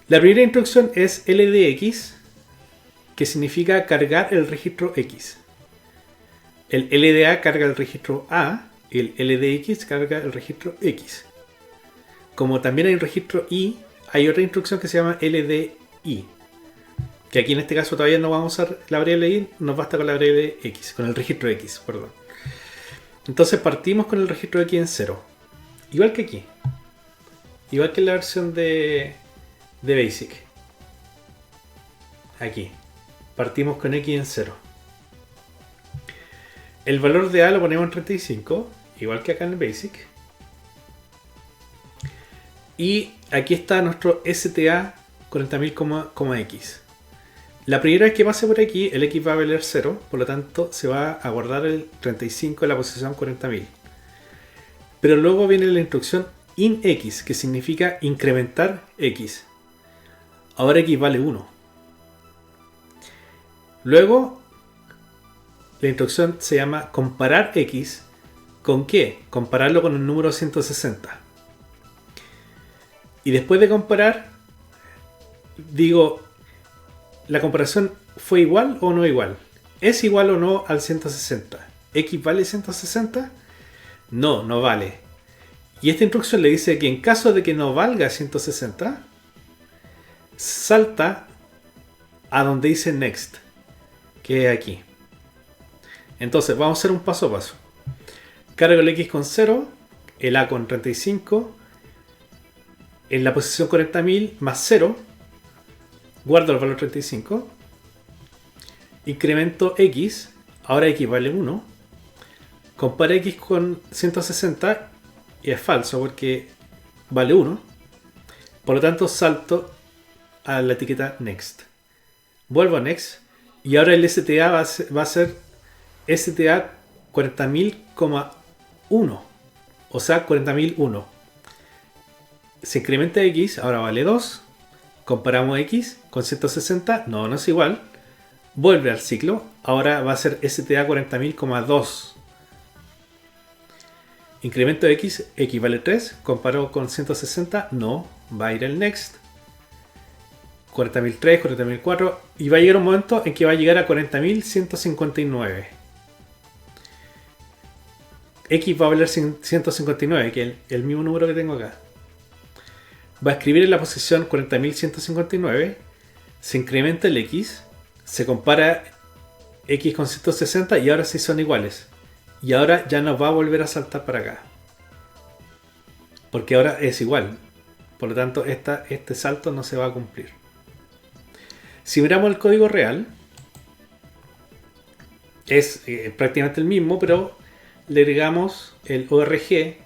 Speaker 1: La primera instrucción es LDX, que significa cargar el registro X. El LDA carga el registro A y el LDX carga el registro X. Como también hay un registro Y, hay otra instrucción que se llama LDI. Que aquí en este caso todavía no vamos a usar la variable Y, nos basta con la variable X, con el registro X, perdón. Entonces partimos con el registro X en 0. Igual que aquí. Igual que en la versión de Basic. Aquí. Partimos con X en 0. El valor de A lo ponemos en 35. Igual que acá en el Basic. Y aquí está nuestro STA 40.000, X. La primera vez que pase por aquí, el X va a valer 0, por lo tanto se va a guardar el 35 en la posición 40.000. Pero luego viene la instrucción INX, que significa incrementar X. Ahora X vale 1. Luego, la instrucción se llama comparar X. ¿Con qué? Compararlo con el número 160. Y después de comparar, digo, ¿la comparación fue igual o no igual? ¿Es igual o no al 160? ¿X vale 160? No, no vale. Y esta instrucción le dice que en caso de que no valga 160, salta a donde dice next, que es aquí. Entonces vamos a hacer un paso a paso. Cargo el X con 0, el A con 35, en la posición 40.000 más 0, guardo el valor 35, incremento X, ahora X vale 1, compara X con 160 y es falso porque vale 1, por lo tanto salto a la etiqueta next, vuelvo a next y ahora el STA va a ser STA 40.000,1, o sea 40.001. Se incrementa X, ahora vale 2, comparamos X con 160, no es igual, vuelve al ciclo, ahora va a ser STA 40.000,2. Incremento X, X vale 3, comparo con 160, no, va a ir al next, 40.003, 40.004 y va a llegar un momento en que va a llegar a 40.159. X va a valer 159, que es el mismo número que tengo acá. Va a escribir en la posición 40.159, se incrementa el X, se compara X con 160 y ahora sí son iguales. Y ahora ya no va a volver a saltar para acá. Porque ahora es igual. Por lo tanto, este salto no se va a cumplir. Si miramos el código real, es prácticamente el mismo, pero le agregamos el ORG,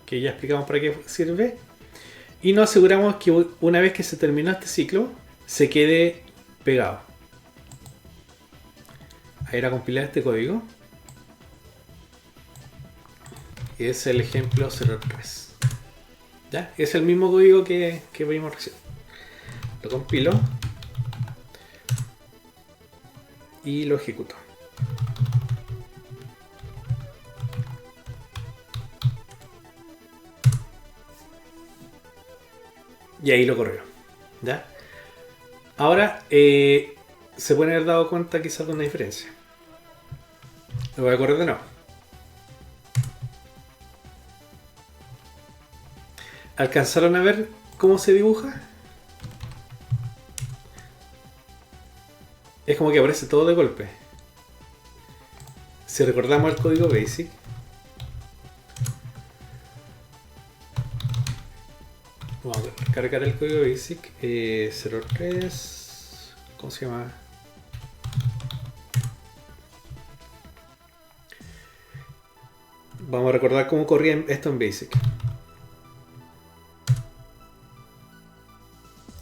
Speaker 1: que ya explicamos para qué sirve, y nos aseguramos que una vez que se terminó este ciclo, se quede pegado. A ir a compilar este código. Y es el ejemplo 03. ¿Ya? Es el mismo código que vimos recién. Lo compilo. Y lo ejecuto. Y ahí lo corrió. ¿Ya? Ahora se pueden haber dado cuenta quizás de una diferencia. Lo voy a correr de nuevo. ¿Alcanzaron a ver cómo se dibuja? Es como que aparece todo de golpe. Si recordamos el código BASIC, vamos a cargar el código BASIC 03. ¿Cómo se llama? Vamos a recordar cómo corría esto en BASIC.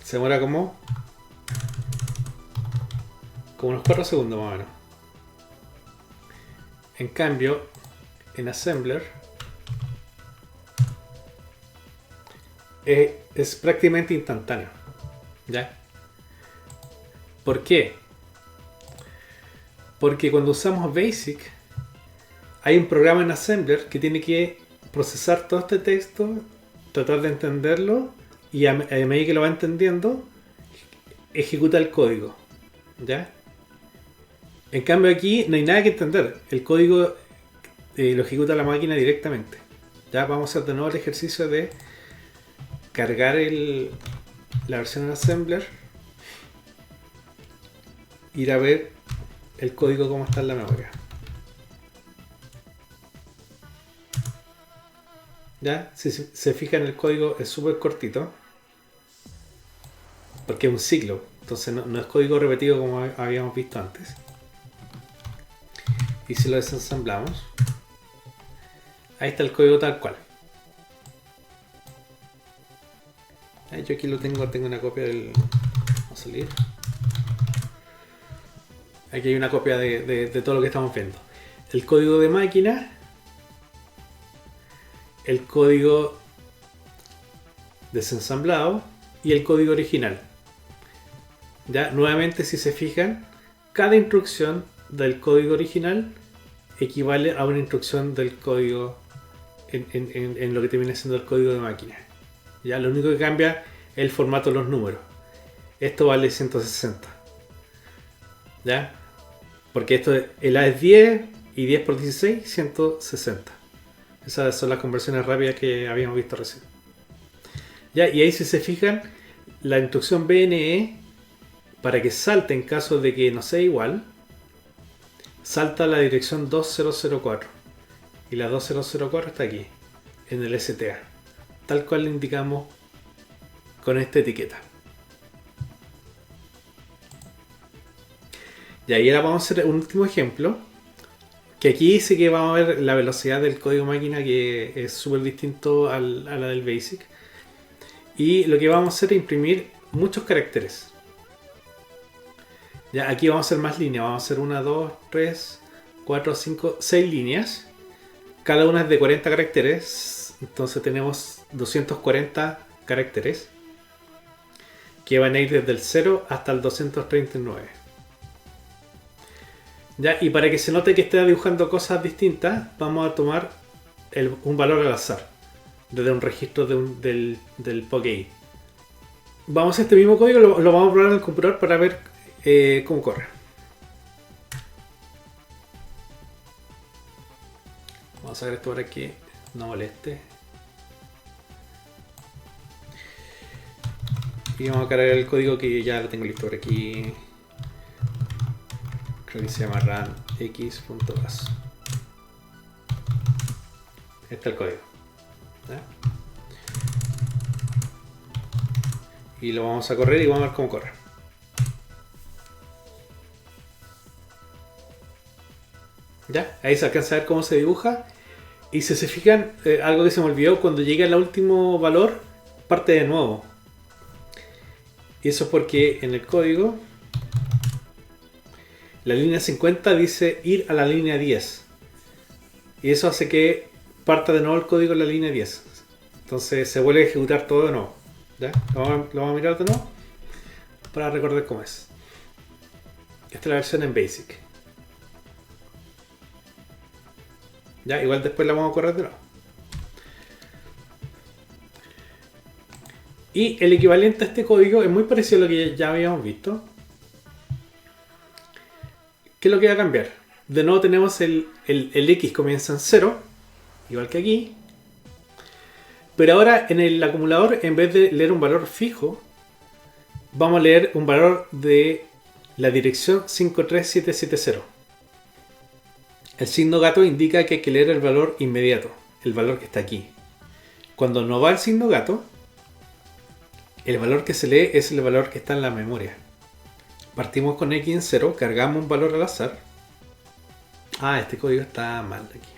Speaker 1: Se demora como unos 4 segundos más o menos. En cambio, en Assembler es prácticamente instantáneo. ¿Ya? ¿Por qué? Porque cuando usamos BASIC hay un programa en Assembler que tiene que procesar todo este texto, tratar de entenderlo y a medida que lo va entendiendo ejecuta el código. ¿Ya? En cambio aquí no hay nada que entender, el código lo ejecuta la máquina directamente. Ya vamos a hacer de nuevo el ejercicio de cargar la versión en Assembler, ir a ver el código cómo está en la memoria. ¿Ya? Si se fijan, el código es súper cortito porque es un ciclo, entonces no es código repetido como habíamos visto antes. Y si lo desensamblamos, ahí está el código tal cual. Yo aquí lo tengo una copia del... Vamos a salir. Aquí hay una copia de todo lo que estamos viendo. El código de máquina, el código desensamblado y el código original. Ya, nuevamente, si se fijan, cada instrucción del código original equivale a una instrucción del código en lo que termina siendo el código de máquina. Ya, lo único que cambia es el formato de los números. Esto vale 160. ¿Ya? Porque el A es 10 y 10 por 16, 160. Esas son las conversiones rápidas que habíamos visto recién. ¿Ya? Y ahí, si se fijan, la instrucción BNE, para que salte en caso de que no sea igual, salta la dirección 2004. Y la 2004 está aquí, en el STA. Tal cual le indicamos con esta etiqueta. Y ahí ahora vamos a hacer un último ejemplo. Que aquí sí que vamos a ver la velocidad del código máquina, que es súper distinto a la del BASIC. Y lo que vamos a hacer es imprimir muchos caracteres. Ya, aquí vamos a hacer más líneas. Vamos a hacer 1, 2, 3, 4, 5, 6 líneas. Cada una es de 40 caracteres. Entonces tenemos 240 caracteres. Que van a ir desde el 0 hasta el 239. Ya, y para que se note que esté dibujando cosas distintas, vamos a tomar un valor al azar. Desde un registro del POCI. Vamos a este mismo código, lo vamos a probar en el computador para ver cómo corre. Vamos a ver esto para que no moleste. Y vamos a cargar el código que ya lo tengo listo por aquí. Creo que se llama runx.bas. Este es el código. ¿Ya? Y lo vamos a correr y vamos a ver cómo corre. ¿Ya? Ahí se alcanza a ver cómo se dibuja. Y si se fijan, algo que se me olvidó, cuando llegue al último valor, parte de nuevo. Y eso es porque en el código, la línea 50 dice ir a la línea 10. Y eso hace que parta de nuevo el código en la línea 10. Entonces se vuelve a ejecutar todo de nuevo. ¿Ya? Lo vamos a mirar de nuevo para recordar cómo es. Esta es la versión en BASIC. Ya, igual después la vamos a correr de nuevo. Y el equivalente a este código es muy parecido a lo que ya habíamos visto. ¿Qué es lo que va a cambiar? De nuevo tenemos el X comienza en 0, igual que aquí. Pero ahora en el acumulador, en vez de leer un valor fijo, vamos a leer un valor de la dirección 53770. El signo gato indica que hay que leer el valor inmediato, el valor que está aquí. Cuando no va el signo gato, el valor que se lee es el valor que está en la memoria. Partimos con X en 0, cargamos un valor al azar. Ah, este código está mal aquí.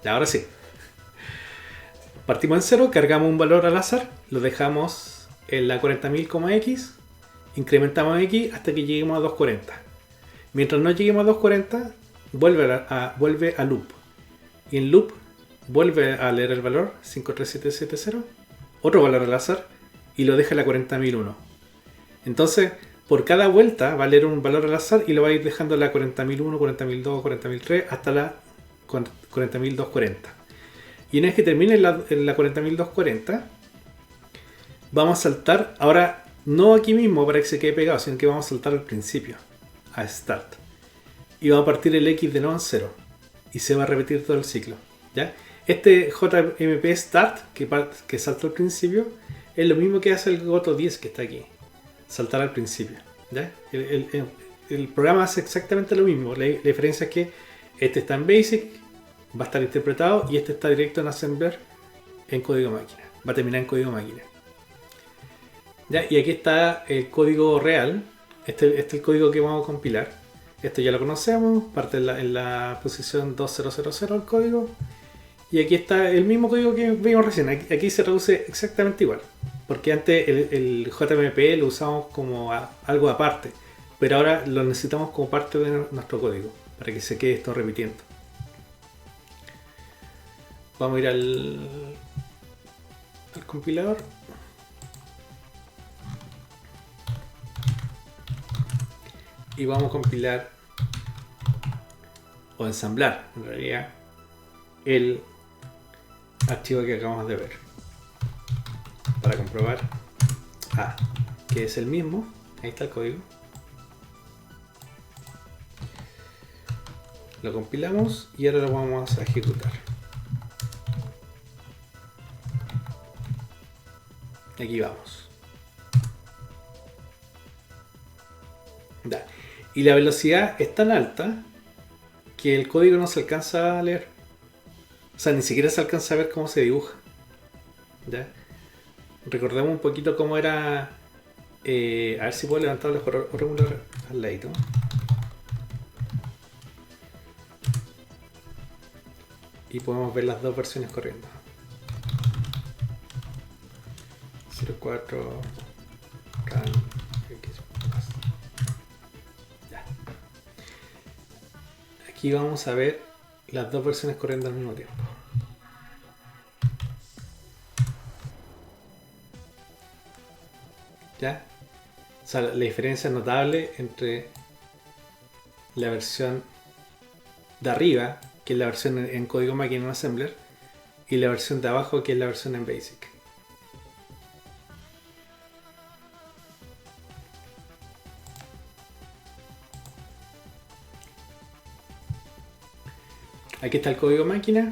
Speaker 1: Y ahora sí. Partimos en 0, cargamos un valor al azar, lo dejamos en la 40.000, X, incrementamos X hasta que lleguemos a 240. Mientras no lleguemos a 240, vuelve a loop. Y en loop vuelve a leer el valor 53770, otro valor al azar, y lo deja en la 40.001. Entonces, por cada vuelta va a leer un valor al azar y lo va a ir dejando en la 40.001, 40.002, 40.003 hasta la 40.240. Y una vez que termine en la 40.240, vamos a saltar, ahora no aquí mismo para que se quede pegado, sino que vamos a saltar al principio, a start. Y vamos a partir el X de nuevo en 0. Y se va a repetir todo el ciclo. ¿Ya? Este JMP Start, que salta al principio, es lo mismo que hace el Goto 10 que está aquí. Saltar al principio. ¿Ya? El programa hace exactamente lo mismo. La diferencia es que este está en BASIC, va a estar interpretado, y este está directo en Assembler en código máquina. Va a terminar en código máquina. ¿Ya? Y aquí está el código real. Este es el código que vamos a compilar. Esto ya lo conocemos, parte en la posición 2000 el código. Y aquí está el mismo código que vimos recién. Aquí se traduce exactamente igual. Porque antes el JMP lo usamos como algo aparte. Pero ahora lo necesitamos como parte de nuestro código. Para que se quede esto repitiendo. Vamos a ir al compilador. Y vamos a compilar o ensamblar en realidad el archivo que acabamos de ver para comprobar que es el mismo. Ahí está el código, lo compilamos y ahora lo vamos a ejecutar. Aquí vamos. Ya. Y la velocidad es tan alta que el código no se alcanza a leer. O sea, ni siquiera se alcanza a ver cómo se dibuja. ¿Ya? Recordemos un poquito cómo era. A ver si puedo levantar el regular al ladito. Y podemos ver las dos versiones corriendo. 04 RAN X. Ya. Aquí vamos a ver las dos versiones corriendo al mismo tiempo. ¿Ya? O sea, la diferencia es notable entre la versión de arriba, que es la versión en código máquina en Assembler, y la versión de abajo, que es la versión en Basic. Aquí está el código máquina,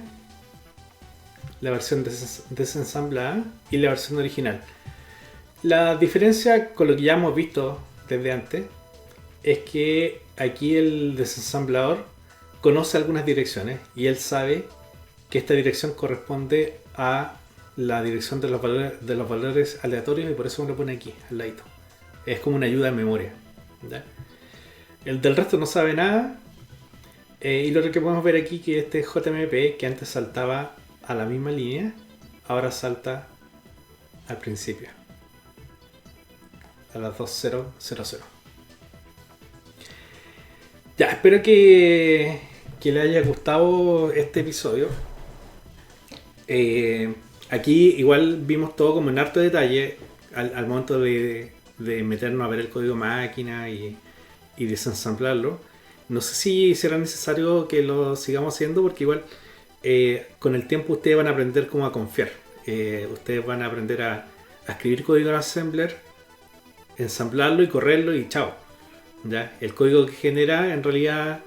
Speaker 1: la versión desensamblada y la versión original. La diferencia con lo que ya hemos visto desde antes es que aquí el desensamblador conoce algunas direcciones y él sabe que esta dirección corresponde a la dirección de los valores aleatorios, y por eso me lo pone aquí al ladito. Es como una ayuda en memoria, ¿ya? El del resto no sabe nada. Y lo que podemos ver aquí, que este JMP, que antes saltaba a la misma línea, ahora salta al principio, a las 2000. Ya, espero que le haya gustado este episodio. Aquí igual vimos todo como en harto detalle al momento de meternos a ver el código máquina y desensamblarlo. No sé si será necesario que lo sigamos haciendo, porque igual con el tiempo ustedes van a aprender cómo a confiar. Ustedes van a aprender a escribir código en Assembler, ensamblarlo y correrlo y chao. ¿Ya? El código que genera en realidad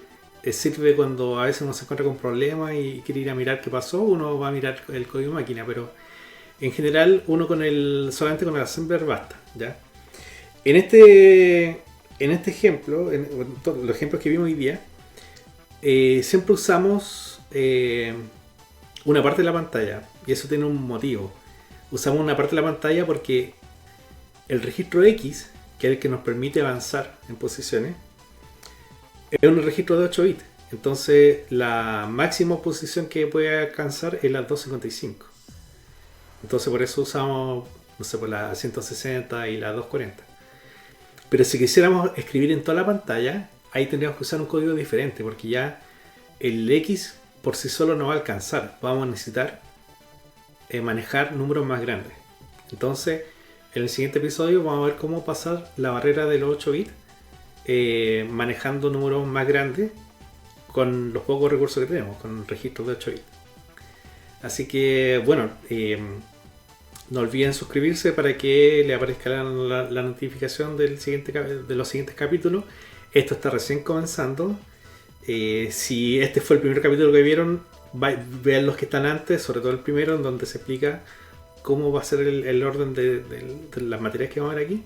Speaker 1: sirve cuando a veces uno se encuentra con problemas y quiere ir a mirar qué pasó. Uno va a mirar el código máquina, pero en general uno solamente con el Assembler basta, ¿ya? En este ejemplo, los ejemplos que vimos hoy día, siempre usamos una parte de la pantalla, y eso tiene un motivo. Usamos una parte de la pantalla porque el registro X, que es el que nos permite avanzar en posiciones, es un registro de 8 bits. Entonces la máxima posición que puede alcanzar es la 255. Entonces por eso usamos, no sé, por la 160 y la 240. Pero si quisiéramos escribir en toda la pantalla, ahí tendríamos que usar un código diferente, porque ya el X por sí solo no va a alcanzar. Vamos a necesitar manejar números más grandes. Entonces, en el siguiente episodio vamos a ver cómo pasar la barrera de los 8 bits manejando números más grandes con los pocos recursos que tenemos, con registros de 8 bits. Así que, bueno, no olviden suscribirse para que le aparezca la notificación de los siguientes capítulos. Esto está recién comenzando. Si este fue el primer capítulo que vieron, vean los que están antes, sobre todo el primero, en donde se explica cómo va a ser el orden de las materias que vamos a ver aquí.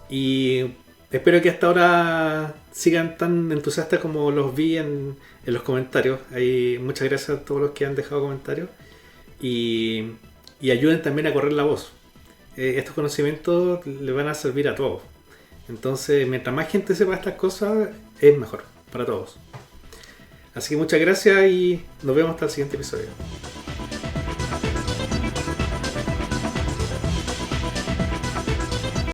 Speaker 1: Y espero que hasta ahora sigan tan entusiastas como los vi en los comentarios. Muchas gracias a todos los que han dejado comentarios. Y ayuden también a correr la voz. Estos conocimientos les van a servir a todos. Entonces, mientras más gente sepa estas cosas, es mejor para todos. Así que muchas gracias y nos vemos hasta el siguiente episodio.